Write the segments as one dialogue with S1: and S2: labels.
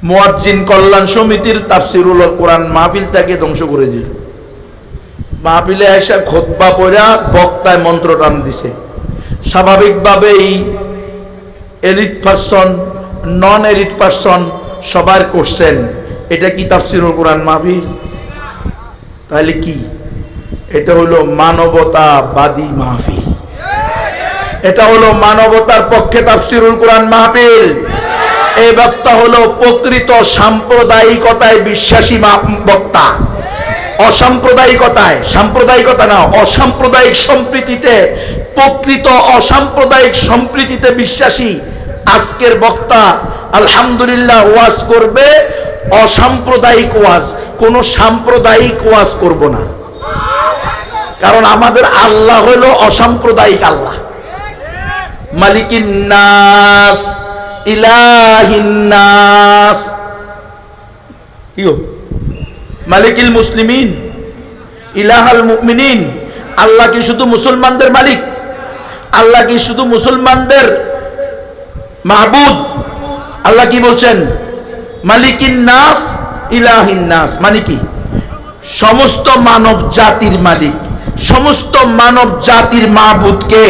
S1: মুয়াজ্জিন কল্যাণ সমিতির তাফসিরুল কোরআন মাহফিলটাকে ধ্বংস করে দিল। মাহফিলে এসে খুতবা পড়া বক্তায় মন্ত্র টান দিছে। স্বাভাবিকভাবেই এলিট পারসন, নন এলিট পারসন সবার কোশ্চেন, এটা কি তাফসিরুল কোরআন মাহফিল? তাহলে কি? এটা হলো মানবতাবাদী মাহফিল, এটা হলো মানবতার পক্ষে তাফসিরুল কোরআন মাহফিল। এই বক্তা হলো প্রকৃত সাম্প্রদায়িকতায় বিশ্বাসী বক্তা। অসাম্প্রদায়িকতায়, সাম্প্রদায়িকতা না, অসাম্প্রদায়িক সম্প্রীতিতে, প্রকৃত অসাম্প্রদায়িক সম্প্রীতিতে বিশ্বাসী আজকের বক্তা আলহামদুলিল্লাহ ওয়াজ করবে অসাম্প্রদায়িক ওয়াজ, কোন সাম্প্রদায়িক ওয়াজ করব না। কারণ আমাদের আল্লাহ হলো অসাম্প্রদায়িক আল্লাহ। মালিকিন নাস, ইলাহিন নাস, কি গো? মালিকিল মুসলিমিন, ইলাহাল মুমিনিন। আল্লাহ কি শুধু মুসলমানদের মালিক? আল্লাহ কি শুধু মুসলমানদের মাহবুদ? আল্লাহ কি বলছেন? মালিকিন নাস, ইলাহিন নাস, মানে কি? সমস্ত মানব জাতির মালিক, সমস্ত মানব জাতির মাহবুদ কে?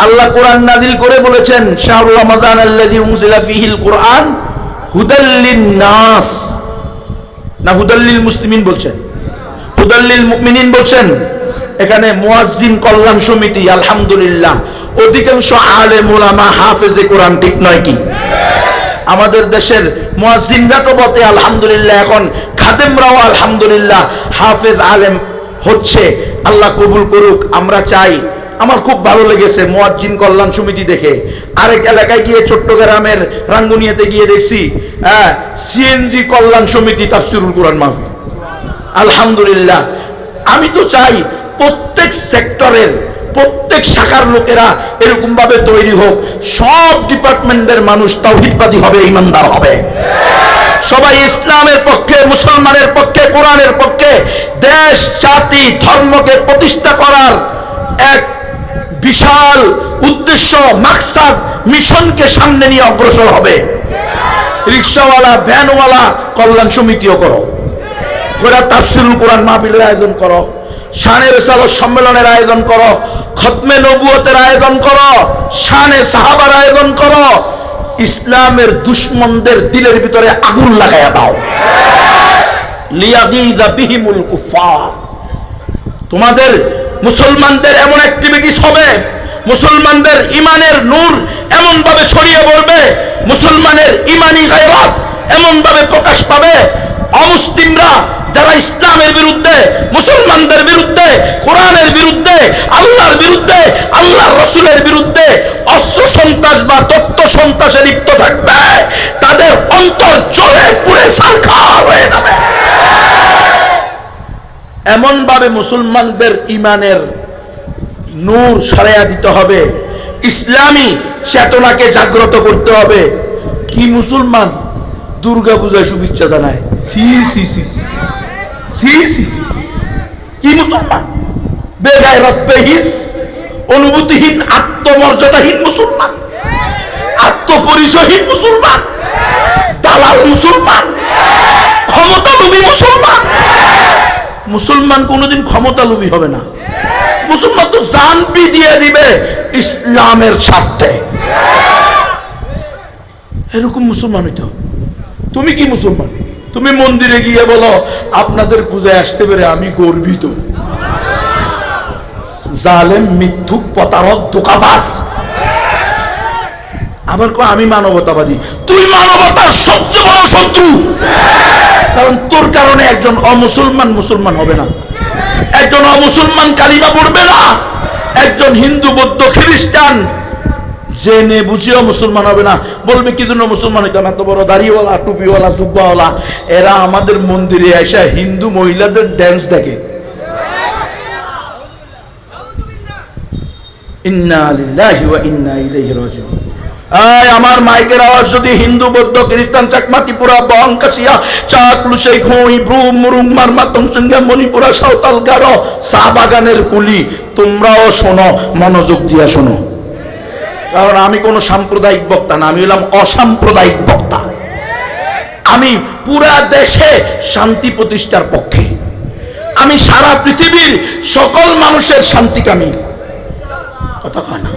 S1: আল্লাহ কোরআন নাযিল করে বলেছেন শাহরুর রমাদান আল্লাযী উনজিলা ফীহিল কুরআন হুদাল লিন-নাস, না হুদাল লিল মুসলিমিন বলছেন? হুদাল লিল মুমিনিন বলছেন। এখানে মুয়াজ্জিন কল্যাণ সমিতি আলহামদুলিল্লাহ অধিকাংশ আলেম ওলামা হাফেজে কোরআন, ঠিক নয় কি? আমাদের দেশের মুয়াজ্জিনরা তো বটে আলহামদুলিল্লাহ, এখন খাদেমরাও আলহামদুলিল্লাহ হাফেজ আলেম হচ্ছে। আল্লাহ কবুল করুক। আমরা চাই, আমার খুব ভালো লেগেছে মুয়াজ্জিন কল্যাণ সমিতি দেখে। আরেক এলাকায় গিয়ে চট্টগ্রামের রাঙ্গুনিয়াতে গিয়ে দেখছি সিএনজি কল্যাণ সমিতি তাফসিরুল কোরআন মাহফিল। আলহামদুলিল্লাহ। আমি তো চাই প্রত্যেক সেক্টরের, প্রত্যেক শাখার লোকেরা এরকম ভাবে তৈরি হোক। সব ডিপার্টমেন্টের মানুষ তাওহীদবাদী হবে, ঈমানদার হবে, সবাই ইসলামের পক্ষে, মুসলমানের পক্ষে, কোরআনের পক্ষে, দেশ জাতি ধর্মকে প্রতিষ্ঠা করার এক বিশাল উদ্দেশ্য, মাকসাদ, মিশনকে সামনে নিয়ে অগ্রসর হবে। রিকশাওয়ালা, ভ্যানওয়ালা কল্যাণ সমিতিও করো, ওরা তাফসিরুল কোরআন মাহফিলের আয়োজন করো, শানে রিসালাত সম্মেলনের আয়োজন করো, খতমে নবুয়তের আয়োজন করো, শানে সাহাবার আয়োজন করো। ইসলামের দুশমনদের দিলের ভিতরে আগুন লাগায়া দাও। লিয়াগিযা বিহিমুল কুফার। তোমাদের মুসলমানদের এমন অ্যাক্টিভিটিস হবে, মুসলমানদের ইমানের নূর এমন ভাবে ছড়িয়ে পড়বে, মুসলমানের ইমানি গায়রাত এমন ভাবে প্রকাশ পাবে, অমুসলিমরা যারা ইসলামের বিরুদ্ধে, মুসলমানদের বিরুদ্ধে, কোরআনের বিরুদ্ধে, আল্লাহর বিরুদ্ধে, আল্লাহর রাসূলের বিরুদ্ধে অস্ত্র সন্ত্রাস বা তত্ত্ব সন্ত্রাসে লিপ্ত থাকবে, তাদের অন্তর জ্বলে পুড়ে ছারখার হয়ে যাবে। এমন ভাবে মুসলমানদের ইমানের নূর ছড়াইয়া দিতে হবে, ইসলামী চেতনাকে জাগ্রত করতে হবে। কি মুসলমান দুর্গা পূজায় শুভেচ্ছা জানায়? সি সি সি সি সি সি, কি মুসলমান? বেগায়রত, বেহিস, অনুভূতিহীন, আত্মমর্যাদাহীন মুসলমান, আত্মপরিচয়হীন মুসলমান, দালাল মুসলমান, ক্ষমতালোভী মুসলমান। মুসলমান কোনোদিন ক্ষমতালোভী হবে না। মুসলমান তো জান বি দিয়ে দিবে ইসলামের স্বার্থে। এরকম মুসলমান হইতে হবে। তুমি কি মুসলমান? তুমি মন্দিরে গিয়ে বলো আপনাদের পূজায় আসতে পেরে আমি গর্বিত। জালেম, মিথ্যুক, প্রতারক, ধোঁকাবাজ। আবার কো আমি মানবতাবাদী। তুই মানবতার সবচেয়ে বড় শত্রু। কারণ তোর কারণে একজন অমুসলমান মুসলমান হবে না, একজন অমুসলমান কালিমা পড়বে না, একজন হিন্দু, বৌদ্ধ, খ্রিস্টান জেনে বুঝিও মুসলমান হবে না। বলবে কি জন্য মুসলমান হইতাম? এত বড় দাড়িওয়ালা, টুপিওয়ালা, জুব্বাওয়ালা, এরা আমাদের মন্দিরে এসে হিন্দু মহিলাদের ড্যান্স দেখে। ইন্না লিল্লাহি ওয়া ইন্না ইলাইহি রাজিউন। আমার মাইকের আওয়াজ যদি হিন্দু, বৌদ্ধ, খ্রিস্টান, চাকমা, ত্রিপুরা, বহংকাশিয়া, চাক, লুসাই, খই, ব্রুম, মুরুং, মারমা, তংসঙ্গা, মণিপুরা, সাঁওতাল, গারো, চা বাগানের কুলি, তোমরাও শোনো, মনোযোগ দিয়া শোনো। কারণ আমি কোনো সাম্প্রদায়িক বক্তা না, আমি হলাম অসাম্প্রদায়িক বক্তা। আমি পুরা দেশে শান্তি প্রতিষ্ঠার পক্ষে, আমি সারা পৃথিবীর সকল মানুষের শান্তিকামী। কথা কয় না?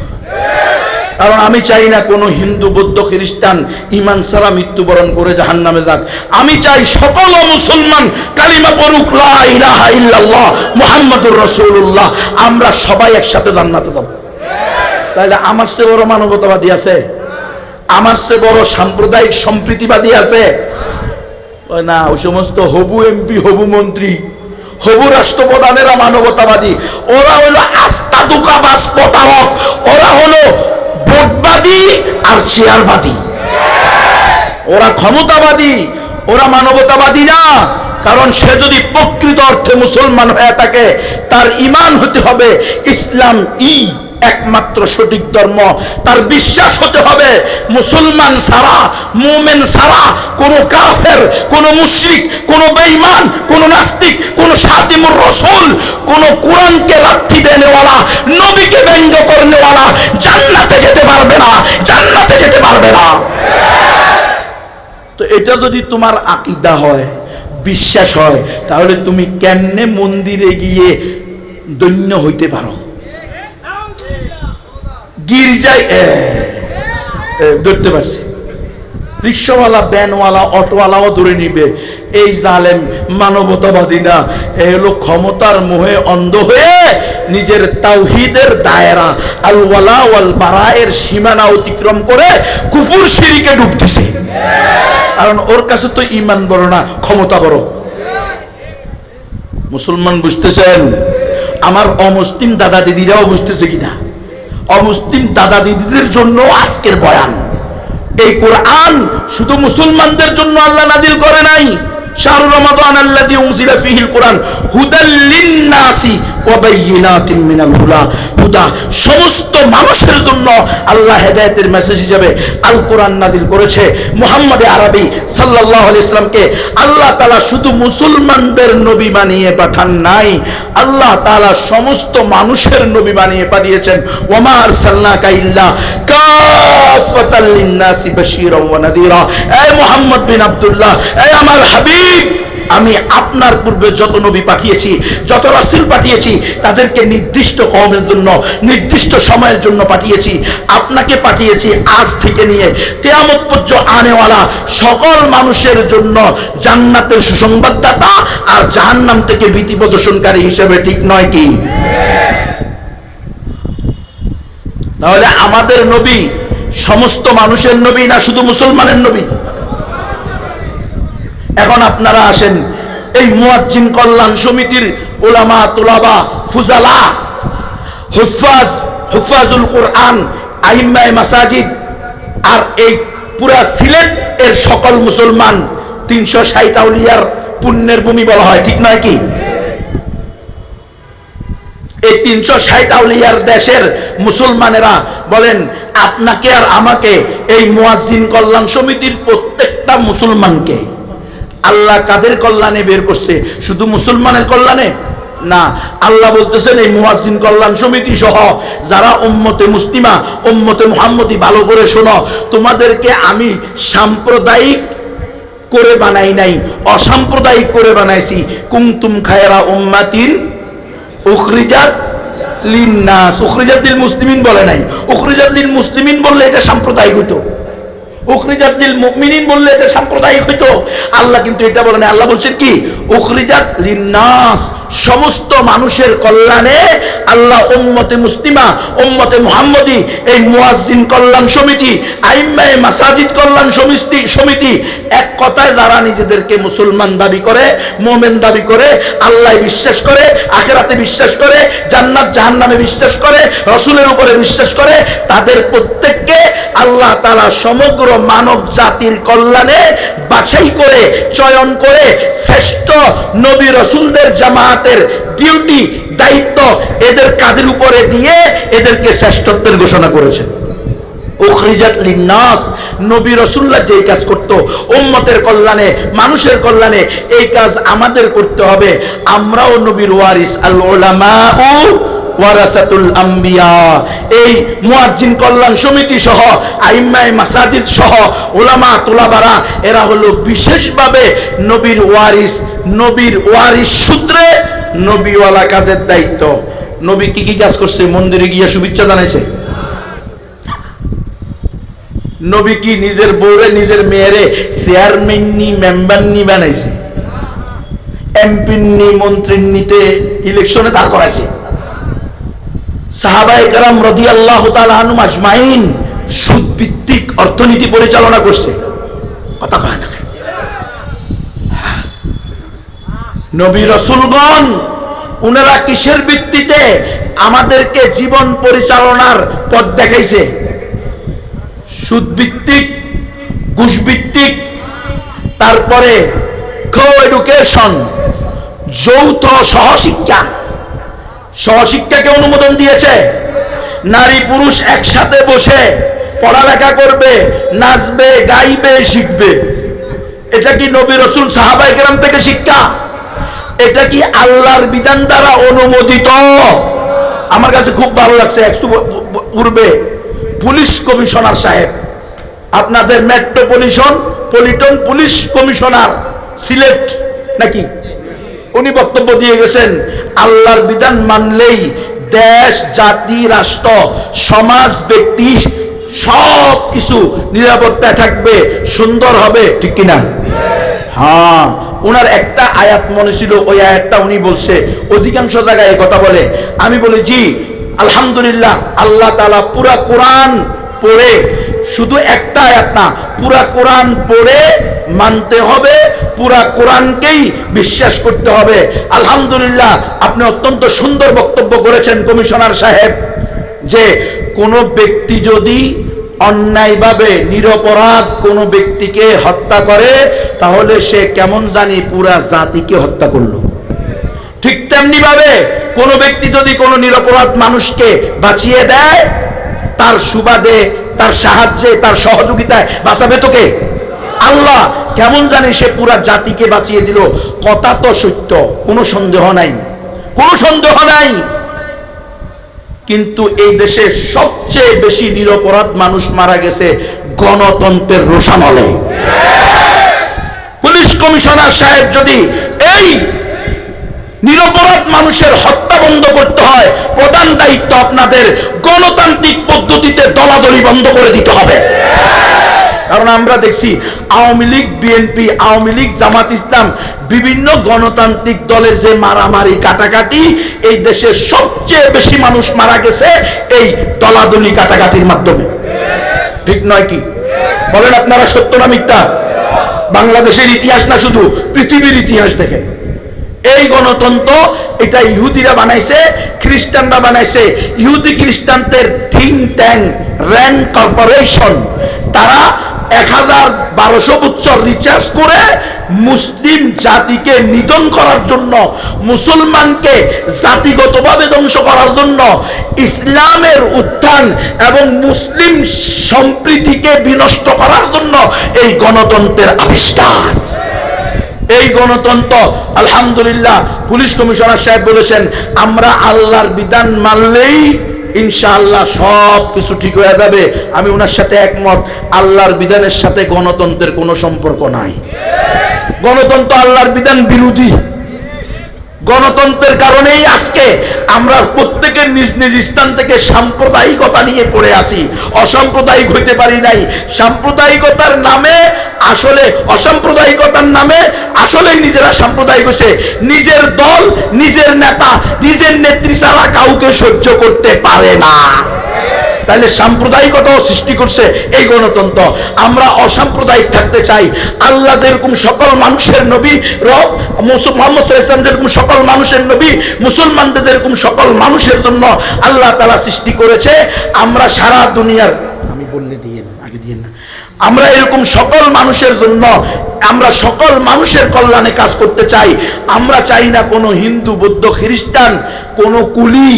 S1: কারণ আমি চাই না কোনো হিন্দু, বৌদ্ধ, খ্রিস্টান ঈমান ছাড়া মৃত্যুবরণ করে জাহান্নামে যাক। আমি চাই সকল মুসলমান কালিমা পড়ুক, লা ইলাহা ইল্লাল্লাহ মুহাম্মাদুর রাসূলুল্লাহ, আমরা সবাই একসাথে জান্নাতে যাব। তাহলে আমার চেয়ে বড় মানবতাবাদী আছে? আমার চেয়ে বড় সাম্প্রদায়িক সম্প্রীতিবাদী আছে? না, ওই সমস্ত হবু এমপি, হবু মন্ত্রী, হবু রাষ্ট্রপ্রধানেরা মানবতাবাদী। ওরা হলো আস্থা দুকাবাজ প্রতারক, ওরা হলো ভোটবাদী আর চেয়ারবাদী, ওরা ক্ষমতাবাদী, ওরা মানবতাবাদী না। কারণ সে যদি প্রকৃত অর্থে মুসলমান হয়ে থাকে, তার ঈমান হতে হবে ইসলাম একমাত্র সঠিক ধর্ম। তার বিশ্বাস হতে হবে মুসলমান ছাড়া, মুমিন ছাড়া কোনো কাফের, কোনো মুশরিক, কোনো বেঈমান, কোনো নাস্তিক, কোনো শাতিমুর রাসূল, কোনো কোরআনকে লাথি দেনেওয়ালা, নবীকে ব্যঙ্গ করনেওয়ালা জান্নাতে যেতে পারবে না, জান্নাতে যেতে পারবে না। তো এটা যদি তোমার আকীদা হয়, বিশ্বাস হয়, তাহলে তুমি কেমনে মন্দিরে গিয়ে দৈন্য হইতে পারো? গির্জায় ধরতে পারছে, রিক্সাওয়ালা, ভ্যানওয়ালা, অটোওয়ালাও ধরে নিবে। এই জালেম মানবতাবাদী না, এ হলো ক্ষমতার মোহে অন্ধ হয়ে নিজের তাওহীদের দায়রা, আল ওয়ালা ওয়াল বারায়ের সীমানা অতিক্রম করে কুফর শিরকে ডুবতেছে। কারণ ওর কাছে তো ঈমান বড় না, ক্ষমতা বড়। মুসলমান বুঝতেছেন? আমার অমুসলিম দাদা দিদিরাও বুঝতেছে কিনা? অমুসলিম দাদা দিদিদের জন্য আজকের বয়ান। এই কোরআন শুধু মুসলমানদের জন্য আল্লাহ নাজিল করে নাই। শাহরুর রমাদান আল্লাযী উনজিলা ফীহিল কুরআন হুদাল লিন-নাসি ওয়া বায়্যিনাতিন মিনাল হুদা, সমস্ত মানুষের জন্য আল্লাহ হেদায়েতের মেসেজ হিসেবে আল কোরআন নাজিল করেছে। মুহাম্মদ আরবি সাল্লাল্লাহু আলাইহি সাল্লামকে আল্লাহ তাআলা শুধু মুসলমানদের নবী বানিয়ে পাঠান নাই, আল্লাহ তাআলা সমস্ত মানুষের নবী বানিয়ে পাঠিয়েছেন। ওয়া মা আরসালনাকা ইল্লা কাফাতাল লিন-নাসি বাশীরাও ওয়া নাযীরা। এই মুহাম্মদ বিন আব্দুল্লাহ, এই আমার হাবিব, আমি আপনার পূর্বে যত নবী পাঠিয়েছি, যত রাসূল পাঠিয়েছি, তাদেরকে নির্দিষ্ট কওমের জন্য, নির্দিষ্ট সময়ের জন্য পাঠিয়েছি। আপনাকে পাঠিয়েছি আজ থেকে নিয়ে কিয়ামত পর্যন্ত আনেওয়ালা সকল মানুষের জন্য জান্নাতের সুসংবাদদাতা আর জাহান্নাম থেকে ভীতি প্রদর্শনকারী হিসেবে। ঠিক নয় কি? তাহলে আমাদের নবী সমস্ত মানুষের নবী না শুধু মুসলমানের নবী? এখন আপনারা আসেন, এই মুয়াজ্জিন কল্যাণ সমিতির উলামা, তুলাবা, ফুজালা, হুফাজুল কোরআন, আইম্মায়ে মাসাজিদ আর এই পুরা সিলেট এর সকল মুসলমান 360 আউলিয়ার পুণ্যের ভূমি বলা হয়। ঠিক নয় কি? এই 360 আউলিয়ার দেশের মুসলমানেরা বলেন, আপনাকে আর আমাকে, এই মুয়াজ্জিন কল্যাণ সমিতির প্রত্যেকটা মুসলমানকে আল্লাহ কাদের কল্যাণে বের করছে? শুধু মুসলমানের কল্যাণে না। আল্লাহ বলতেছেন এই মুয়াজ্জিন কল্যাণ সমিতি সহ যারা উম্মতে মুসলিমা, উম্মতে মুহাম্মদী, ভালো করে শোনো, তোমাদেরকে আমি সাম্প্রদায়িক করে বানাই নাই, অসাম্প্রদায়িক করে বানাইছি। কুনতুম খায়রা উম্মাতিন উখরিজাত লিন-নাস, উখরিজাত লিল মুসলিমিন বলে নাই। উখরিজাত লিল মুসলিমিন বললে এটা সাম্প্রদায়িক হইতো, উখরিজাত লিল মুমিনিন বললে এটা সাম্প্রদায়িক হইতো। আল্লাহ কিন্তু এটা বলেন। আল্লাহ বলছেন কি? উখরিজাত লিন-নাস, সমস্ত মানুষের কল্যাণে আল্লাহ উম্মতে মুসলিমা, উম্মতে মুহাম্মদী, এই মুয়াজ্জিন কল্যাণ সমিতি, আইম্মায়ে মাসাজিদ কল্যাণ সমিতি, এক কথায় যারা নিজেদেরকে মুসলমান দাবি করে, মুমিন দাবি করে, আল্লাহ বিশ্বাস করে, আখিরাতে বিশ্বাস করে, জান্নাত জাহান্নামে বিশ্বাস করে, রাসূলের উপরে বিশ্বাস করে, তাদের প্রত্যেককে আল্লাহ তাআলা সমগ্র মানব জাতির কল্যাণে বাছাই করে, চয়ন করে, শ্রেষ্ঠ নবী রাসূলদের জামাতের ডিউটি, দায়িত্ব এদের কাঁধের উপরে দিয়ে এদেরকে শ্রেষ্ঠত্বের ঘোষণা করেছেন। উখরিজাত লিন-নাস, নবী রাসূলুল্লাহ যেই কাজ করত উম্মতের কল্যাণে, মানুষের কল্যাণে, এই কাজ আমাদের করতে হবে। আমরাও নবীর ওয়ারিস, আল উলামাউ ওয়ারাসাতুল আম্বিয়া। এই মুয়াজ্জিন কল্যাণ সমিতি সহ আইম্মায়ে মাসাজিদ সহ উলামা তোলাবারা এরা হলো বিশেষভাবে নবীর ওয়ারিস। নবীর ওয়ারিস সূত্রে নবীওয়ালা কাজের দায়িত্ব। নবী কি কি কাজ করছে? মন্দিরে গিয়ে শুভেচ্ছা জানাইছে? নবী কি নিজের বউরে নিজের মেয়েরে চেয়ারম্যান নি মেম্বার নি বানাইছে? এমপি নি মন্ত্রী নিতে ইলেকশনে দাঁড় করাইছে? সাহাবায়ে কেরাম রাদিয়াল্লাহু তাআলা আনহুম আজমাইন সুদ ভিত্তিক অর্থনীতি পরিচালনা করছে। কথা কয় না? নবী রাসূলগণ উনারা কিসের ভিত্তিতে আমাদেরকে জীবন পরিচালনার পথ দেখাইছে? সুদ ভিত্তিক, ঘুষ ভিত্তিক, তারপরে কো এডুকেশন, যৌথ সহশিক্ষা। সহশিক্ষাকে অনুমোদন দিয়েছে। নারী পুরুষ একসাথে বসে পড়ালেখা করবে, নাচবে, গাইবে, শিখবে। এটা কি নবী রাসূল সাহাবায়ে কেরাম থেকে শিক্ষা? এটা কি আল্লাহর বিধান দ্বারা অনুমোদিত? আমার কাছে খুব ভালো লাগছে, একটু পূর্বে পুলিশ কমিশনার সাহেব, আপনাদের মেট্রোপলিটন পুলিশ কমিশনার সিলেট নাকি, উনি বক্তব্য দিয়ে গেছেন আল্লাহর বিধান মানলেই দেশ, জাতি, রাষ্ট্র, সমাজ, ব্যক্তি সব কিছু নিরাপত্তায় থাকবে, সুন্দর হবে। ঠিক কিনা? হ্যাঁ, ওনার একটা আয়াত মনে ছিল, ওই আয়াতটা উনি বলছে। অধিকাংশ জায়গায় এই কথা বলে। আমি বলি জি আলহামদুলিল্লাহ, আল্লাহ তাআলা পুরা কোরআন পড়ে, শুধু একটা আয়াত না, পুরা কোরআন পড়ে মানতে হবে, পুরা কোরআনকেই বিশ্বাস করতে হবে। আলহামদুলিল্লাহ, আপনি অত্যন্ত সুন্দর বক্তব্য করেছেন কমিশনার সাহেব, যে কোনো ব্যক্তি যদি অন্যায়ভাবে নিরপরাধ কোনো ব্যক্তিকে হত্যা করে তাহলে সে কেমন জানি পুরা জাতিকে হত্যা করলো। ঠিক তেমনি ভাবে কোনো ব্যক্তি যদি কোনো নিরপরাধ মানুষকে বাঁচিয়ে দেয়, তার সুবাদে, তার সাহায্যে, তার সহযোগিতায় বাঁচাবে তোকে আল্লাহ, কেমন জানি সে পুরা জাতিকে বাঁচিয়ে দিল। কথা তো সত্য, কোনো সন্দেহ নাই, কোনো সন্দেহ নাই। কিন্তু এই দেশে সবচেয়ে বেশি নিরপরাধ মানুষ মারা গেছে গণতন্ত্রের রোষানলে। পুলিশ কমিশনার সাহেব যদি এই নিরপরাধ মানুষের হত্যা বন্ধ করতে হয়, প্রধান দায়িত্ব আপনাদের গণতান্ত্রিক পদ্ধতিতে দলাদলি বন্ধ করে দিতে হবে। কারণ আমরা দেখছি আওয়ামী লীগ, বিএনপি, আওয়ামী লীগ, জামাত ইসলাম, বিভিন্ন গণতান্ত্রিক দলের যে মারামারি কাটাকাটি, এই দেশে সবচেয়ে বেশি মানুষ মারা গেছে এই দলাদলি কাটাকাটির মাধ্যমে। ঠিক নয় কি? বলেন আপনারা, সত্য না মিথ্যা? বাংলাদেশের ইতিহাস না, শুধু পৃথিবীর ইতিহাস দেখেন। এই গণতন্ত্র এটা ইহুদিরা বানাইছে, খ্রিস্টানরা বানাইছে। ইহুদি খ্রিস্টানদের থিঙ্ক ট্যাঙ্ক র্যান্ড কর্পোরেশন, তারা 1200 বছর রিচার্জ করে মুসলিম জাতিকে নিধন করার জন্য, মুসলমানকে জাতিগতভাবে ধ্বংস করার জন্য, ইসলামের উত্থান এবং মুসলিম সম্প্রীতিকে বিনষ্ট করার জন্য এই গণতন্ত্রের আবিষ্কার। এই গণতন্ত্র আলহামদুলিল্লাহ, পুলিশ কমিশনার সাহেব বলেছেন আমরা আল্লাহর বিধান মানলেই ইনশাআল্লাহ সব কিছু ঠিক হয়ে যাবে। আমি ওনার সাথে একমত। আল্লাহর বিধানের সাথে গণতন্ত্রের কোনো সম্পর্ক নাই। গণতন্ত্র আল্লাহর বিধান বিরোধী। গণতন্ত্রের কারণেই আজকে আমরা প্রত্যেকের নিজ নিজ স্থান থেকে সাম্প্রদায়িকতা নিয়ে পড়ে আসি, অসাম্প্রদায়িক হইতে পারি নাই। সাম্প্রদায়িকতার নামে আসলে, অসাম্প্রদায়িকতার নামে আসলেই নিজেরা সাম্প্রদায়িক হয়েছে। নিজের দল, নিজের নেতা, নিজের নেত্রী ছাড়া কাউকে সহ্য করতে পারে না। তাহলে সাম্প্রদায়িকতাও সৃষ্টি করছে এই গণতন্ত্র। আমরা অসাম্প্রদায়িক থাকতে চাই। আল্লাহ যেরকম সকল মানুষের নবী, মুহাম্মদ সাল্লাল্লাহু আলাইহি ওয়াসাল্লাম যেরকম সকল মানুষের নবী, মুসলমানদের যেরকম সকল মানুষের জন্য আল্লাহ তাআলা সৃষ্টি করেছে, আমরা সারা দুনিয়ার, আমি বললে দিয়েন, আগে দিয়েন না, আমরা এরকম সকল মানুষের জন্য, আমরা সকল মানুষের কল্যাণে কাজ করতে চাই। আমরা চাই না কোনো হিন্দু, বৌদ্ধ, খ্রিস্টান, কোনো কুলি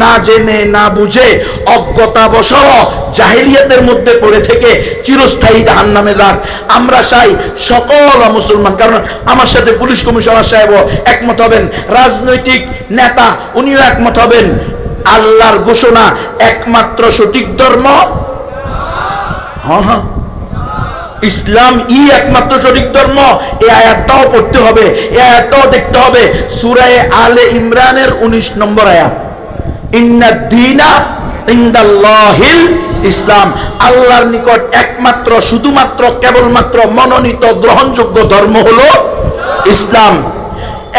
S1: না জেনে না বুঝে অজ্ঞতাবশত জাহেলিয়াতের মধ্যে পড়ে থেকে চিরস্থায়ী জাহান্নামে যাক। আমরা চাই সকল মুসলমান, কারণ আমার সাথে পুলিশ কমিশনার সাহেবও একমত হবেন, রাজনৈতিক নেতা উনিও একমত হবেন, আল্লাহর ঘোষণা একমাত্র সঠিক ধর্ম, হ্যাঁ ইসলাম একমাত্র সঠিক ধর্ম। এই আয়াতটাও পড়তে হবে, এই আয়াতটাও দেখতে হবে। সূরা আলে ইমরানের 19 নম্বর আয়াত, ইন্নাদ দীনা ইনদাল্লাহিল ইসলাম, আল্লাহর নিকট একমাত্র শুধুমাত্র কেবলমাত্র মনোনীত গ্রহণযোগ্য ধর্ম হলো ইসলাম।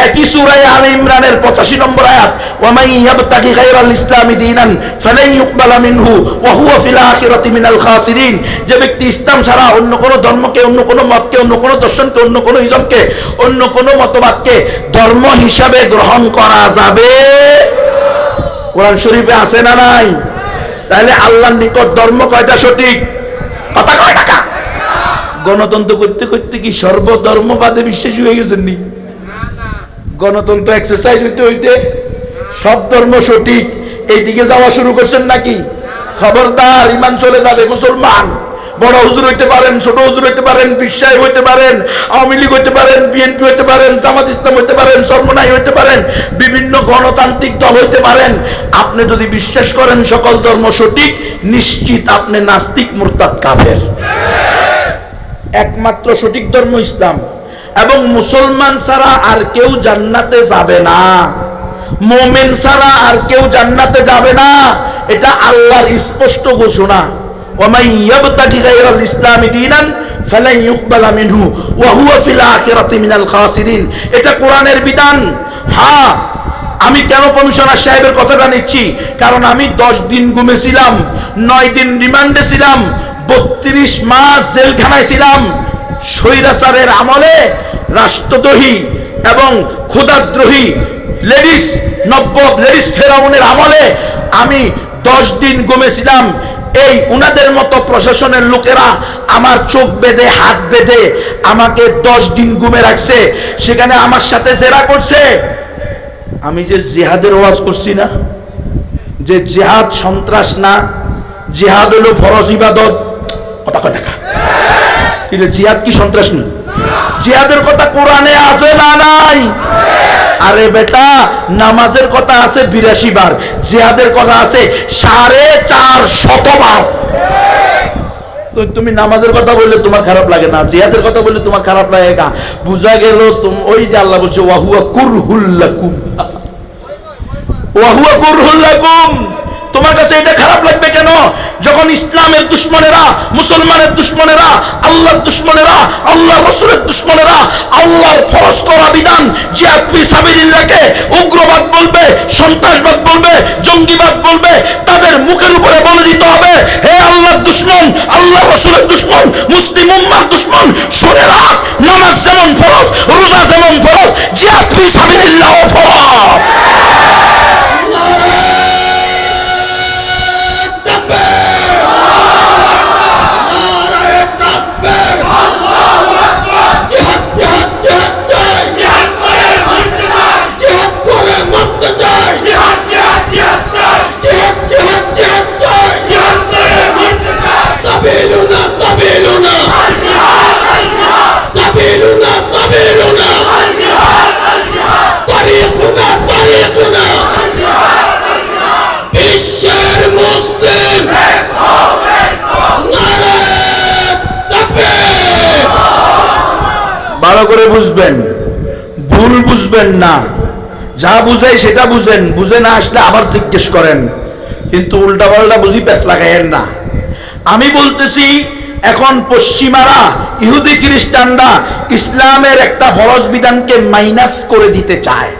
S1: একই সূরা আলে ইমরানের 85 নম্বর আয়াত, ওয়া মান ইয়াবতাগি গায়রাল ইসলামি দীনান ফালান ইউকবালা মিনহু ওয়া হুয়া ফিল আখিরাতি মিনাল খাসিরিন। যে ব্যক্তি ইসলাম ছাড়া অন্য কোনো ধর্মকে, অন্য কোনো মতকে, অন্য কোনো দর্শনকে, অন্য কোনো ইজমকে, অন্য কোনো মতবাদকে ধর্ম হিসাবে গ্রহণ করা যাবে, কোরআন শরীফে আছে না নাই? তাহলে আল্লাহর নিকট ধর্ম কয়টা সঠিক? কথা কয় টাকা। গণতন্ত্র করতে করতে কি সর্বধর্মবাদে বিশ্বাসী হয়ে গেছেন নি? গণতন্ত্র এক্সারসাইজ হইতে হইতে সব ধর্ম সঠিক এইদিকে যাওয়া শুরু করছেন নাকি? খবরদার, ইমান চলে যাবে। মুসলমান বড় হুজুর হইতে পারেন, ছোট হুজুর হইতে পারেন, বিশ্বাস হইতে পারেন, আওয়ামী লীগ হইতে পারেন, বিএনপি হইতে পারেন, জামাত ইসলাম হইতে পারেন, সর্বনাই হইতে পারেন, বিভিন্ন গণতান্ত্রিক দল হইতে পারেন। আপনি যদি বিশ্বাস করেন সকল ধর্ম সঠিক, নিশ্চিত আপনি নাস্তিক, মুরতাদ, কাফের। একমাত্র সঠিক ধর্ম ইসলাম, এবং মুসলমান ছাড়া আর কেউ জান্নাতে যাবে না, মুমিন ছাড়া আর কেউ জান্নাতে যাবে না। এটা আল্লাহর স্পষ্ট ঘোষণা, ওয়া মান ইয়াবতাগি গায়রাল ইসলামি দীনান ফালান ইউকবালা মিনহু ওয়া হুয়া ফিল আখিরাতি মিনাল খাসিরিন। এটা কোরআনের বিধান। হ্যাঁ, আমি কেন কমিশনার সাহেবের কথাটা নিচ্ছি? কারণ আমি 10 দিন ঘুমেছিলাম, 9 দিন রিমান্ডে ছিলাম, 32 মাস জেলখানায় ছিলাম। স্বৈরাচারের আমলে রাষ্ট্রদ্রোহী এবং খোদাদ্রোহী লেডিস ফেরাউনের আমলে আমি 10 দিন ঘুমেছিলাম। এই উনাদের মতো প্রশাসনের লোকেরা আমার চোখ বেঁধে, হাত বেঁধে আমাকে 10 দিন ঘুমে রাখছে। সেখানে আমার সাথে জেরা করছে। আমি যে জিহাদের ওয়াজ করছি না, যে জিহাদ সন্ত্রাস না, জিহাদ হলো ফরজ ইবাদত। কথা কয় টাকা। কিন্তু জিহাদ কি সন্ত্রাস নেই? জিহাদের কথা কোরআনে আছে না নাই? আরে বেটা, নামাজের কথা আছে 82 বার, জিহাদের কথা আছে 450 বার। তুমি নামাজের কথা বললে তোমার খারাপ লাগে না, জিহাদের কথা বললে তোমার খারাপ লাগে না। বুঝা গেল ওই যে আল্লাহ বলছে ওয়া হুয়া কুরহুল লাকুম, ওয়া হুয়া কুরহুল লাকুম। তোমার কাছে এটা খারাপ লাগবে কেন? যখন ইসলামের দুশমনেরা, মুসলমানের দুশমনেরা, আল্লাহর দুশমনেরা, আল্লাহর রাসূলের দুশমনেরা আল্লাহর ফরজ করা বিধান জিহাদ ফি সাবিলিল্লাহকে উগ্রবাদ বলবে, সন্ত্রাসবাদ বলবে, জঙ্গিবাদ বলবে, তাদের মুখের উপরে বলে দিতে হবে, হে আল্লাহর দুশমন, আল্লাহর রাসূলের দুশমন, মুসলিম উম্মার দুশমন, শুনে রাখ, নামাজ যেমন ফরজ, রোজা যেমন ফরজ, জিহাদ ফি সাবিলিল্লাহও ফরজ। ভালো করে বুঝবেন, ভুল বুঝবেন না। যা বুঝাই সেটা বুঝেন, বুঝে না আসলে আবার জিজ্ঞেস করেন, কিন্তু উল্টা পাল্টা বুঝি পেছ লাগাইয়েন না। আমি বলতেছি, এখন পশ্চিমারা, ইহুদি খ্রিস্টানরা ইসলামের একটা ফরজ বিধানকে মাইনাস করে দিতে চায়।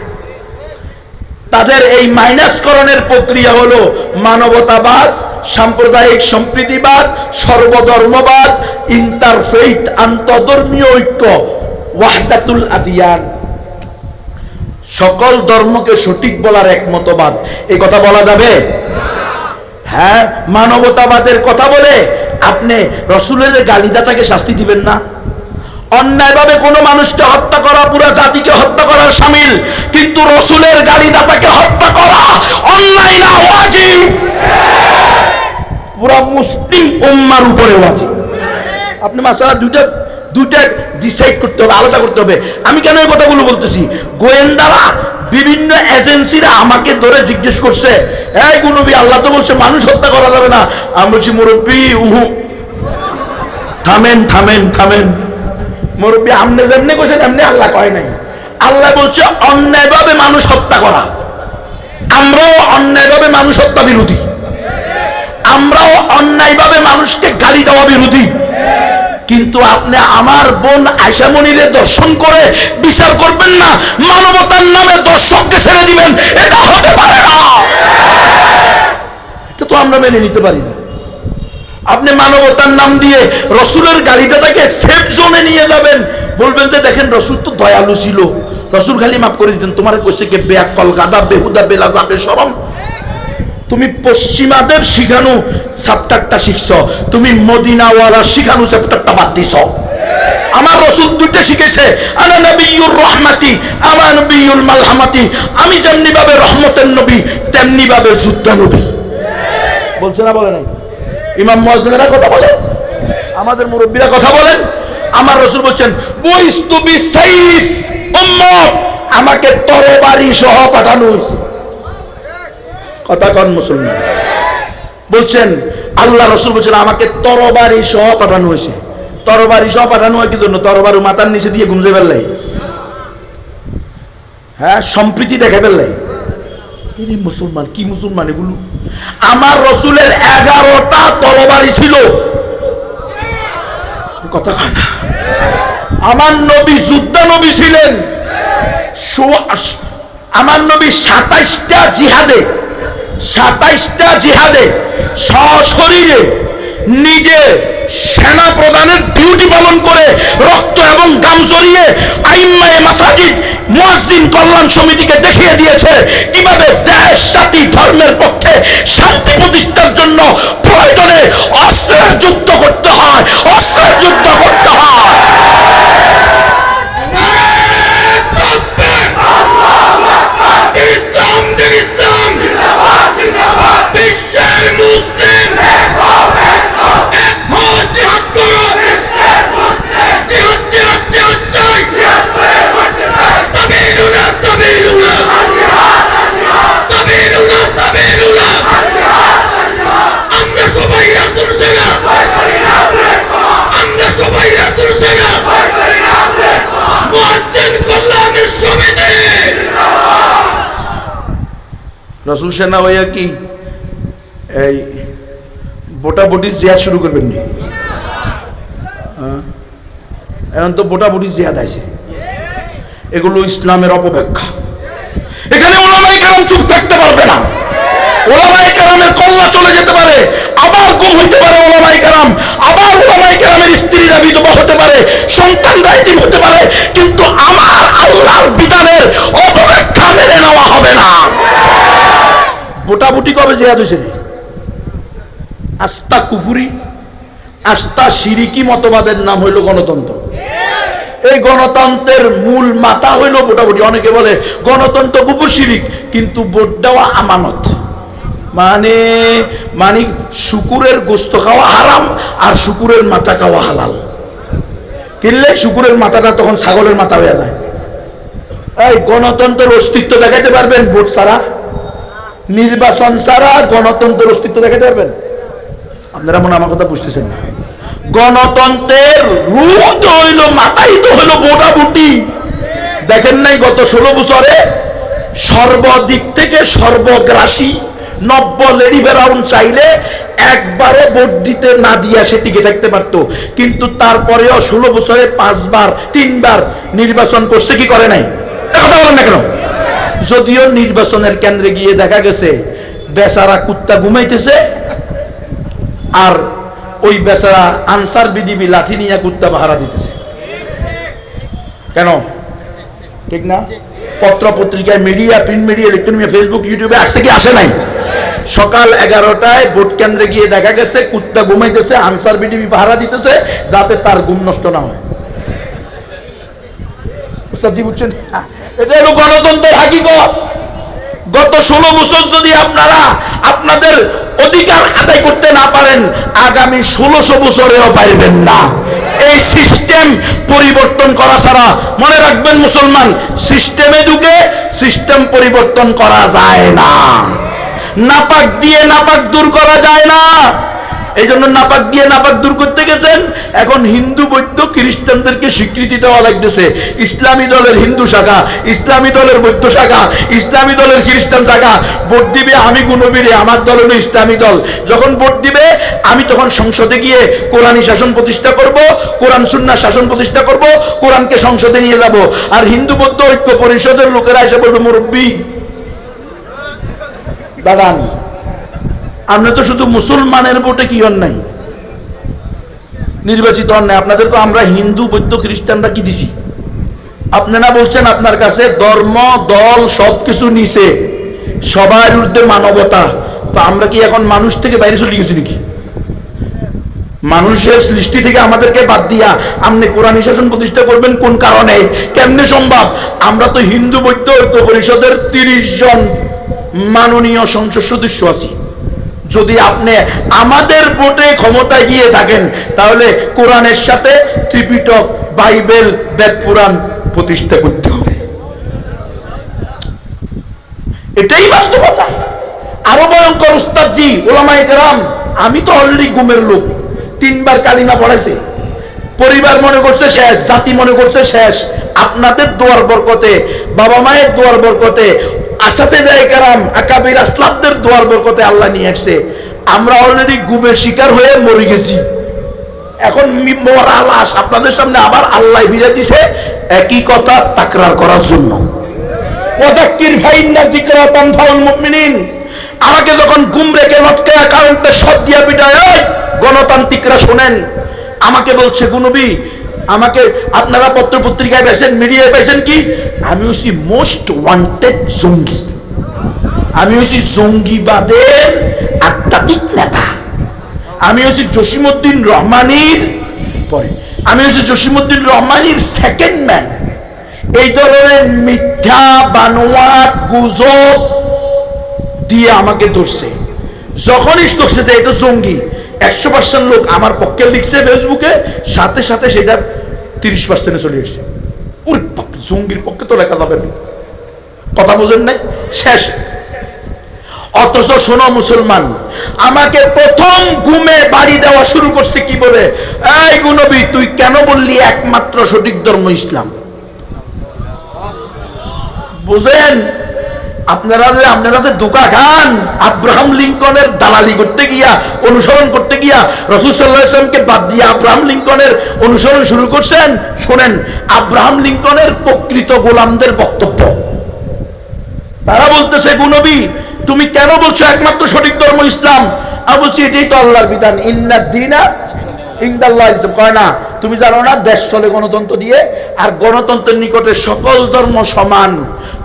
S1: তাদের এই মাইনাসকরণের প্রক্রিয়া হলো মানবতাবাদ, সাম্প্রদায়িক সম্প্রীতিবাদ, সর্বধর্মবাদ, ইন্টারফেইথ, আন্তঃধর্মীয় ঐক্য, ওয়াহদাতুল আদিয়ান, সকল ধর্মকে সঠিক বলার একমতবাদ। এই কথা বলা যাবে? হ্যাঁ, মানবতাবাদের কথা বলে আপনি রসুলের গালিদাতাকে শাস্তি দিবেন না। অন্যায়ভাবে কোনো মানুষকে হত্যা করা পুরো জাতিকে হত্যা করার শামিল, কিন্তু রসুলের গালিদাতাকে হত্যা করা অন্যায় না, ওয়াজিব। পুরো মুসলিম উম্মার উপরে ওয়াজিব। আপনি মাসালা দুইটা ডিসাইড করতে হবে, আলাদা করতে হবে। আমি কেন এই কথাগুলো বলতেছি? গোয়েন্দারা বিভিন্ন এজেন্সিরা আমাকে ধরে জিজ্ঞেস করছে, এই নবী আল্লাহ তো বলছে মানুষ হত্যা করা যাবে না। আমি বলছি মুরব্বী থামেন থামেন থামেন মুরব্বী, আমনে যেমনি কইছেন এমনি আল্লাহ কয় নাই। আল্লাহ বলছে অন্যায়ভাবে মানুষ হত্যা করা। আমরাও অন্যায়ভাবে মানুষ হত্যা বিরোধী, আমরাও অন্যায়ভাবে মানুষকে গালি দেওয়া বিরোধী। কিন্তু আপনি আমার বোন আয়েশা মনিরে দর্শন করে বিচার করবেন না, মানবতার নামে দর্শককে ছেড়ে দিবেন, এটা হতে পারে না। এটা তো আমরা মেনে নিতে পারি না। আপনি মানবতার নাম দিয়ে রসুলের গালিটাকে সেফ জোনে নিয়ে যাবেন, বলবেন যে দেখেন রসুল তো দয়ালু ছিল, রসুল খালি মাফ করে দিতেন। তোমার কইছে কে বেয়াক্কল গাদা বেহুদা বেলা যাবে শরম। তুমি পশ্চিমাদের শিখানো চ্যাপ্টারটা শিখছ, তুমি মদিনাওয়ালা শিখানো চ্যাপ্টারটা বাদ দিছ। আমার রসুল দুইটা শিখেছে, আনা নবিয়ুর রহমাতি আমা নবিয়ুল মালহামাতি। আমি যেমনি ভাবে রহমতের নবী তেমনি ভাবে যুদ্ধ নবী। বলছে না বলে নাই? ইমাম মুয়াজ্জিনেরা কথা বলে, আমাদের মুরব্বীরা কথা বলেন। আমার রসুল বলছেন বুইস্তু বিসাইফ উম্মত, আমাকে তরবারি সহ পাঠানো হয়েছে। কথা কন মুসলমান? বলছেন আল্লাহ রসুল বলছেন আমাকে তরবারি সহ পাঠানো হয়েছে। তরবারি সহ পাঠানো হয় কি জন্য? তরবারি মাথার নিচে দিয়ে ঘুমজে ফেললাই, হ্যাঁ সম্প্রীতি দেখে ফেললাই। মুসলমান কি মুসলমান এগুলো? আমার রসুলের 11টা তরবারি ছিল। কথা কয় না? আমার নবী যোদ্ধা নবী ছিলেন। আমার নবী 27টা জিহাদে সশরীরে নিজে সেনা প্রধানের ডিউটি পালন করে রক্ত এবং গাম জড়িয়ে আইম্মায়ে মাসাজিদ মুয়াজ্জিন কল্যাণ সমিতিকে দেখিয়ে দিয়েছে কিভাবে দেশ জাতি ধর্মের পক্ষে শান্তি প্রতিষ্ঠার জন্য প্রয়োজনে অস্ত্রের যুদ্ধ করতে হয়, অস্ত্রের যুদ্ধ করতে হয়। রসুল সেনা হইয়া কি এই বোটাবুটি জিহাদ শুরু করবেন নি? এখন তো বোটাবুটি জিহাদ আছে। এগুলো ইসলামের অপব্যাখ্যা। এখানে ওলামায়ে কেরাম চুপ থাকতে পারবে না। ওলামায়ে কেরামের কল্লা চলে যেতে পারে, আবার গুম হইতে পারে ওলামায়ে কেরাম, আবার ওলামায়ে কেরামের স্ত্রীরা বিধবা হতে পারে, সন্তানরা এতিম হতে পারে, কিন্তু আমার আল্লাহর বিধানের অপব্যাখ্যা মেনে নেওয়া হবে না। বোটাবুটি কবে জিহাদ হয়েছে? আস্তা কুফুরি, আস্তা শিরিকি মতবাদের নাম হইল গণতন্ত্র। এই গণতন্ত্রের মূল মাথা হইল বোটাবুটি। অনেকে বলে গণতন্ত্র কুফুর শিরিক, কিন্তু ভোট দেওয়া আমানত। মানে শুকুরের গোস্ত খাওয়া হারাম আর শুকুরের মাথা খাওয়া হালাল। কিনলে শুকুরের মাথাটা তখন ছাগলের মাথা হয়ে যায়। এই গণতন্ত্রের অস্তিত্ব দেখাতে পারবেন ভোট ছাড়া? নির্বাচন ছাড়া গণতন্ত্রের অস্তিত্ব দেখাতে পারবেন? আপনারা মনে আমার কথা বুঝতেছেন না। গণতন্ত্রের রূপ তো হইল, মাথাই তো হইল ভোটাভুটি। দেখেন নাই গত 16 বছরে সর্বদিক থেকে সর্বগ্রাসী নব্য লেডি ফেরাউন চাইলে একবারও ভোট দিতে না দিয়া সে টিকে থাকতে পারত, কিন্তু তারপরেও 16 বছরে 3বার নির্বাচন করছে, কি করে নাই? কথা বলেন না কেন? যদিও নির্বাচনের কেন্দ্রে গিয়ে দেখা গেছে বেচারা কুত্তা ঘুমাইতেছে, আর ওই বেচারা আনসার বিডিবি লাঠি নিয়ে কুত্তা পাহারা দিতেছে। কেন? ঠিক না? পত্র পত্রিকায়, media, print media, electronic media, Facebook, ইউটিউবে আসছে কি আসে নাই? সকাল 11টায় ভোট কেন্দ্রে গিয়ে দেখা গেছে কুত্তা ঘুমাইতেছে, আনসার বিডিবি পাহারা দিতেছে যাতে তার ঘুম নষ্ট না হয়। উস্তাদজি বুঝছেন? এটা হলো গণতন্ত্রের হাকিকত। গত 16 বছর যদি আপনারা আপনাদের অধিকার আদায় করতে না পারেন, আগামী 1600 বছরেও পারবেন না। এই সিস্টেম পরিবর্তন করা ছাড়া, মনে রাখবেন মুসলমান, সিস্টেমে ঢুকে সিস্টেম পরিবর্তন করা যায় না। নাপাক দিয়ে নাপাক দূর করা যায় না। এই জন্য নাপাক দিয়ে নাপাক দূর করতে গেছেন। এখন হিন্দু বৌদ্ধ খ্রিস্টানদেরকে স্বীকৃতি দেওয়া লাগতেছে। ইসলামী দলের হিন্দু শাখা, ইসলামী দলের বৌদ্ধ শাখা, ইসলামী দলের খ্রিস্টান শাখা ভোট দিবে। আমি গুণবীরে, আমার দল হলো ইসলামী দল। যখন ভোট দিবে আমি তখন সংসদে গিয়ে কোরআনী শাসন প্রতিষ্ঠা করব, কোরআন সুন্নাহ শাসন প্রতিষ্ঠা করব, কোরআনকে সংসদে নিয়ে যাব। আর হিন্দু বৌদ্ধ ঐক্য পরিষদের লোকেরা এসে বলবে, মুরব্বী দাঁড়ান, আপনি তো শুধু মুসলমানের ভোটে কি হন নাই, নির্বাচিত হন নাই। আপনাদের তো আমরা হিন্দু বৌদ্ধ খ্রিস্টানরা কি দিছি? আপনারা বলছেন আপনার কাছে ধর্ম দল সবকিছু নিছে, সবার ঊর্ধ্বে মানবতা। তো আমরা কি এখন মানুষ থেকে বাইরে চলে গেছি নাকি? মানুষের সৃষ্টি থেকে আমাদেরকে বাদ দিয়া আপনি কোরআনী শাসন প্রতিষ্ঠা করবেন কোন কারণে? কেমনে সম্ভব? আমরা তো হিন্দু বৌদ্ধ ঐক্য পরিষদের 30 জন মাননীয় সংসদ সদস্য আছি। যদি আপনি আমাদের ভোটে ক্ষমতায় গিয়ে থাকেন, তাহলে কোরআনের সাথে ত্রিপিটক, বাইবেল, বেদ পুরাণ প্রতিষ্ঠা করতে হবে। এটাই বাস্তবতা। আরো ভয়ঙ্কর উস্তাদজি, ওলামায়ে কেরাম, আমি তো অলরেডি গুমের লোক, 3 বার কালিমা পড়াইছে। পরিবার মনে করছে শেষ, জাতি মনে করছে শেষ। আপনাদের দোয়ার বরকতে, বাবা মায়ের দোয়ার বরকতে, আসাতেজায়ে কেরাম, আকাবির আসলাফদের দোয়ার বরকতে আল্লাহ নিয়ে আসছে। আমরা অলরেডি গুমের শিকার হয়ে মরে গেছি। এখন মরা লাশ আপনাদের সামনে আবার আল্লাহ ফিরে দিছে একই কথা তাকরার করার জন্য। ওয়াযাক্কির ফাইন্না যিকরা তানফাউল মুমিনিন। আমাকে যখন গুম রেখে লটকায়া কারেন্টে শট দিয়া পিটায়, এই গণতান্ত্রিকরা শুনেন, আমাকে বলছে গুনবি, আমাকে আপনারা পত্র পত্রিকায় পেয়েছেন, মিডিয়ায় পেয়েছেন কি, আমি হচ্ছি মোস্ট ওয়ান্টেড জঙ্গি, আমি হচ্ছি জঙ্গিবাদের আধ্যাত্মিক নেতা, আমি হচ্ছি জসিমউদ্দিন রহমানির পরে, আমি হচ্ছি জসিমউদ্দিন রহমানির সেকেন্ড ম্যান। এই ধরনের মিথ্যা বানোয়াট গুজব দিয়ে আমাকে ধরছে। যখনই ধরছে যে এটা জঙ্গি, 100% লোক আমার পক্ষে লিখছে ফেসবুকে, সাথে সাথে সেটা 30% চলে এসছে। ওরে বাপ, জঙ্গির পক্ষে তো লেখা যাবে না, কথা বোঝেন নাই, শেষ। অথচ শোনো মুসলমান, আমাকে প্রথম ঘুমে বাড়ি দেওয়া শুরু করছে কি বলে, এই গুনবী তুই কেন বললি একমাত্র সঠিক ধর্ম ইসলাম? বুঝেন আপনারা যে ধোঁকা খান, আব্রাহাম লিঙ্কনের দালালি করতে গিয়া, অনুসরণ করতে গিয়া রাসূল সাল্লাল্লাহু আলাইহি ওয়াসাল্লামকে বাদ দিয়ে আব্রাহাম লিঙ্কনের অনুসরণ শুরু করছেন। শোনেন, আব্রাহাম লিঙ্কনের প্রকৃত গোলামদের বক্তব্য, তারা বলতেছে গুনবী তুমি কেন বলছো একমাত্র সঠিক ধর্ম ইসলাম? আমি বলছি এটাই তো আল্লাহর বিধান, ইন্নাদ দীনা ইনদাল্লাহ ইসলাম। কয় না, তুমি জানো না দেশ চলে গণতন্ত্র দিয়ে, আর গণতন্ত্রের নিকটে সকল ধর্ম সমান,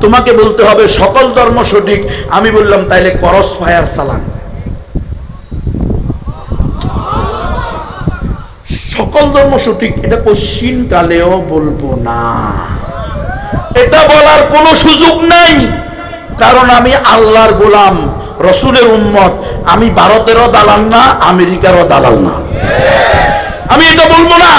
S1: তোমাকে বলতে হবে সকল ধর্ম সঠিক। আমি বললাম তাইলে ক্রস ফায়ার চালান। সকল ধর্ম সঠিক এটা কোশ্চিন কালেও বলবো না, এটা বলার কোনো সুযোগ নাই। কারণ আমি আল্লাহর গোলাম, রসুলের উম্মত। আমি ভারতেরও দালাল না, আমেরিকারও দালাল না, আমি এটা বলবো না।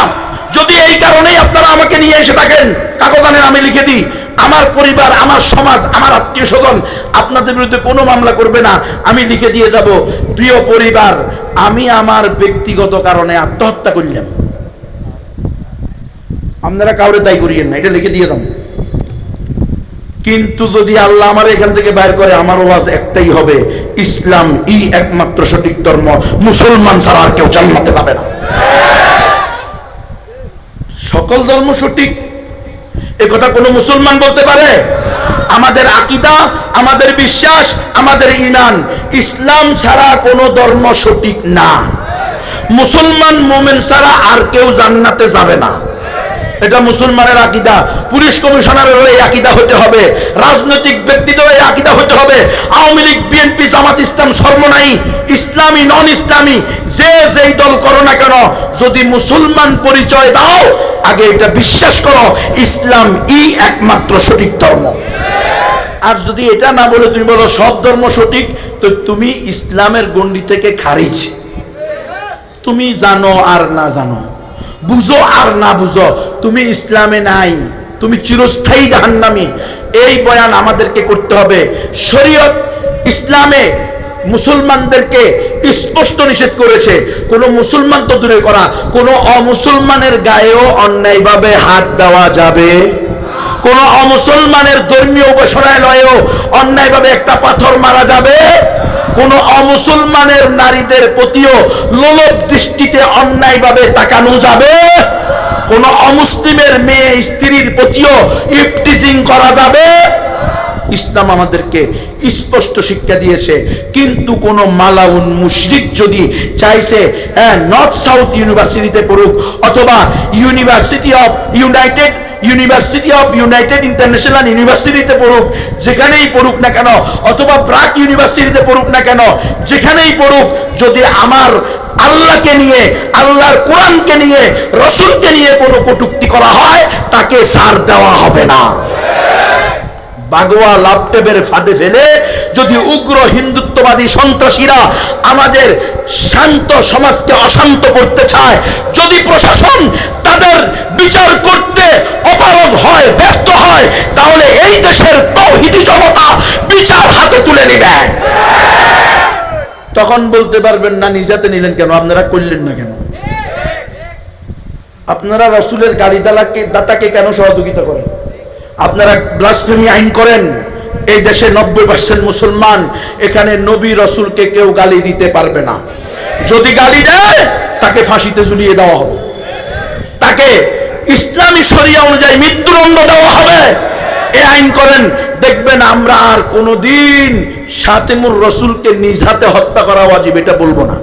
S1: যদি এই কারণেই আপনারা আমাকে নিয়ে এসে থাকেন, কাগজ আনেন, আমি লিখে দিই, আমার পরিবার, আমার সমাজ, আমার আত্মীয় স্বজন আপনাদের বিরুদ্ধে কোনো মামলা করবে না, আমি লিখে দিয়ে যাব, প্রিয় পরিবার আমি আমার ব্যক্তিগত কারণে আত্মহত্যা করলাম, আপনারা কাউরে দায়ী করিয়েন না, এটা লিখে দিয়ে দাম। কিন্তু যদি আল্লাহ আমার এখান থেকে বাইর করে, আমার আওয়াজ একটাই হবে, ইসলাম ই একমাত্র সঠিক ধর্ম, মুসলমান ছাড়া আর কেউ জান্নাতে যাবে না। সকল ধর্ম সঠিক এ কথা কোন মুসলমান বলতে পারে? আমাদের আকীদা, আমাদের বিশ্বাস, আমাদের ঈমান, ইসলাম ছাড়া কোনো ধর্ম সঠিক না। মুসলমান মুমিন ছাড়া আর কেউ জান্নাতে যাবে না, এটা মুসলমানের আকীদা। পুলিশ কমিশনারের এই আকীদা হতে হবে, রাজনৈতিক ব্যক্তিদের এই আকীদা হতে হবে। আওয়ামী লীগ, বিএনপি, জামাত ইসলাম, সর্বনাই, ইসলামী, নন ইসলামী, যে যেই দল করো না কেন, যদি মুসলমান পরিচয় দাও, আগে এটা বিশ্বাস করো ইসলাম ই একমাত্র সঠিক ধর্ম। আর যদি এটা না বলে তুমি বলো সব ধর্ম সঠিক, তো তুমি ইসলামের গণ্ডি থেকে খারিজ। তুমি জানো আর না জানো, বুঝো আর না বুঝো, তুমি ইসলামে নাই, তুমি চিরস্থায়ী জাহান্নামী। এই বয়ান আমাদেরকে করতে হবে। শরীয়ত ইসলামে মুসলমানদেরকে স্পষ্ট নিষেধ করেছে। কোন মুসলমান তো দূরে করা, কোন অমুসলমানের গায়েও অন্যায়ভাবে হাত দেওয়া যাবে। কোন অমুসলমানের ধর্মীয় উপাসনালয়েও অন্যায়ভাবে একটা পাথর মারা যাবে। কোন অমুসলমানের নারীদের প্রতিও লোলুপ দৃষ্টিতে অন্যায়ভাবে তাকানো যাবে। কোন অমুসলিমের মেয়ে স্ত্রীর প্রতিও ইফটিজিং করা যাবে। ইসলাম আমাদেরকে স্পষ্ট শিক্ষা দিয়েছে। কিন্তু কোন মালাউন মুশরিক যদি চাইছে নর্থ সাউথ ইউনিভার্সিটিতে পড়ুক, অথবা ইউনিভার্সিটি অফ ইউনাইটেড ইন্টারন্যাশনাল ইউনিভার্সিটিতে পড়ুক, যেখানেই পড়ুক না কেন, অথবা ব্রাক ইউনিভার্সিটিতে পড়ুক না কেন, যেখানেই পড়ুক, যদি আমার আল্লাহকে নিয়ে, আল্লাহর কোরআনকে নিয়ে, রসুলকে নিয়ে কোনো কটূক্তি করা হয়, তাকে ছাড় দেওয়া হবে না। বাগোয়া লাপটেবের ফাঁদে ফেলে যদি উগ্র হিন্দুত্ববাদী সন্ত্রাসীরা আমাদের শান্ত সমাজকে অশান্ত করতে চায়, যদি প্রশাসন তাদের বিচার করতে অপারগ হয়, ব্যর্থ হয়, তাহলে এই দেশের তাওহীদি জনতা বিচার হাতে তুলে নেবে। তখন বলতে পারবেন না নিজাতে নিলেন কেন, আপনারা করলেন না কেন, আপনারা রাসূলের গালি দাতাকে কেন সহযোগিতা করেন, আপনারা ব্লাসফেমি আইন করেন। এই দেশে 90% মুসলমান, এখানে নবী রাসূলকে কেউ গালি দিতে পারবে না। যদি গালি দেয় তাকে ফাঁসিতে ঝুলিয়ে দেওয়া হবে, তাকে ইসলামী শরিয়া অনুযায়ী মৃত্যুদণ্ড দেওয়া হবে। এই আইন করেন, দেখবেন আমরা আর কোনোদিন শাতিমুর রাসূলকে নিজ হাতে হত্যা করা ওয়াজিব এটা বলবো না।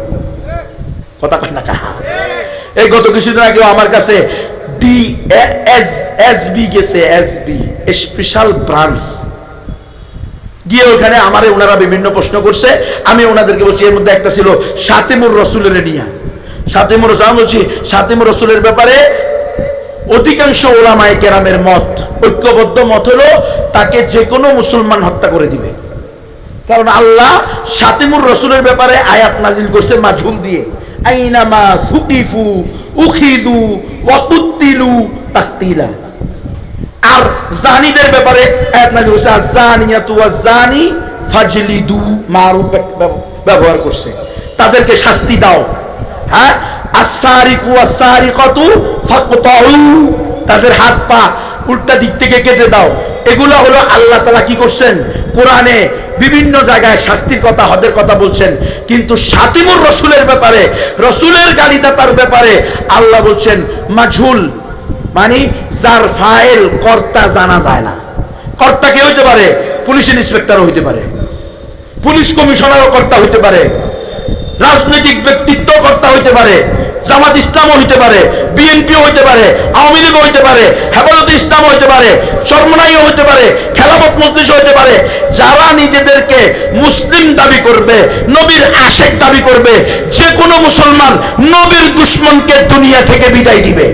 S1: কথা কয় না কাহা? এই গত কিছুদিন আগে আমার কাছে এসবি গেছে, এসবি স্পেশাল ব্রাঞ্চ গিয়ে ওখানে আমারে ওনারা বিভিন্ন প্রশ্ন করছে। আমি ওনাদেরকে বলছি, এর মধ্যে একটা ছিল শাতিমুর রাসূলের নিয়া। শাতিমুর রাসূল, বলছি শাতিমুর রাসূলের ব্যাপারে অধিকাংশ উলামায়ে কেরামের মত, ঐক্যবদ্ধ মত হলো তাকে যে কোনো মুসলমান হত্যা করে দিবে। কারণ আল্লাহ শাতিমুর রাসূলের ব্যাপারে আয়াত নাজিল করছে মাজহুল দিয়ে, আইনামা সুকিফু উখিদু ওয়া কুতিলু তাকতিলা। আর জানিদের ব্যাপারে আয়াত নাযিল হয়েছে আয-যানিয়াতু ওয়াজ-যানি ফাজলিদু, মারুফ ব্যবহার করছে, তাদেরকে শাস্তি দাও। হ্যাঁ, আস-সারিকু ওয়াস-সারিকাতু ফাকতাউ, তাদের হাত পা উল্টা দিক থেকে কেটে দাও। এগুলো হলো আল্লাহ তাআলা কি করছেন, কোরআনে বিভিন্ন জায়গায় শাস্তির কথা, হদের কথা বলছেন। কিন্তু শাতিমুর রাসূলের ব্যাপারে, রাসূলের গালিদাতার ব্যাপারে আল্লাহ বলছেন মাজহুল, মানে যার ফাইল কর্তা জানা যায় না। কর্তা কে হইতে পারে? পুলিশ ইন্সপেক্টরও হইতে পারে, পুলিশ কমিশনারও কর্তা হইতে পারে, রাজনৈতিক ব্যক্তিত্ব কর্তা হইতে পারে, জামাত ইসলামও হইতে পারে, বিএনপিও হইতে পারে, আওয়ামী লীগও হইতে পারে, হেফাজতে ইসলাম হইতে পারে, চরমনাইও হইতে পারে, খেলাফত মজলিস হইতে পারে। যারা নিজেদেরকে মুসলিম দাবি করবে, নবীর আশেক দাবি করবে, যে কোনো মুসলমান নবীর দুশমনকে দুনিয়া থেকে বিদায় দিবে।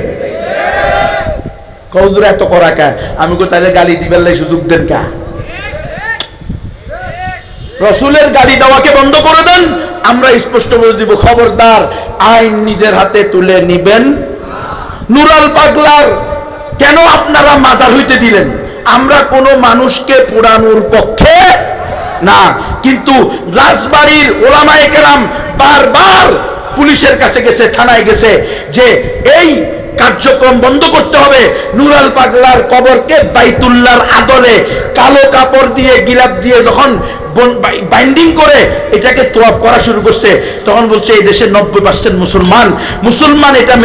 S1: কৌদুর এত করা কা? আমি কো তাহলে গালি দিবেন লাই সুযোগ দেন কা? রাসূলের গালি দেওয়াকে বন্ধ করে দেন। আমরা স্পষ্ট বলে দিব, খবরদার আইন নিজের হাতে তুলে নিবেন। নুরাল পাগলার কেন আপনারা মাজার হইতে দিলেন? আমরা কোনো মানুষকে পোড়ানোর পক্ষে না, কিন্তু রাজবাড়ির ওলামায়ে কেরাম বারবার পুলিশের কাছে গেছে, থানায় গেছে যে এই কার্যক্রম বন্ধ করতে হবে। নুরাল পাগলার কবরকে বাইতুল্লাহর আদলে কালো কাপড় দিয়ে, গিলাপ দিয়ে যখন বাইন্ডিং করে এটাকে তোয়াফ করা শুরু করছে, তখন বলছে এই দেশের 90% মুসলমান এটা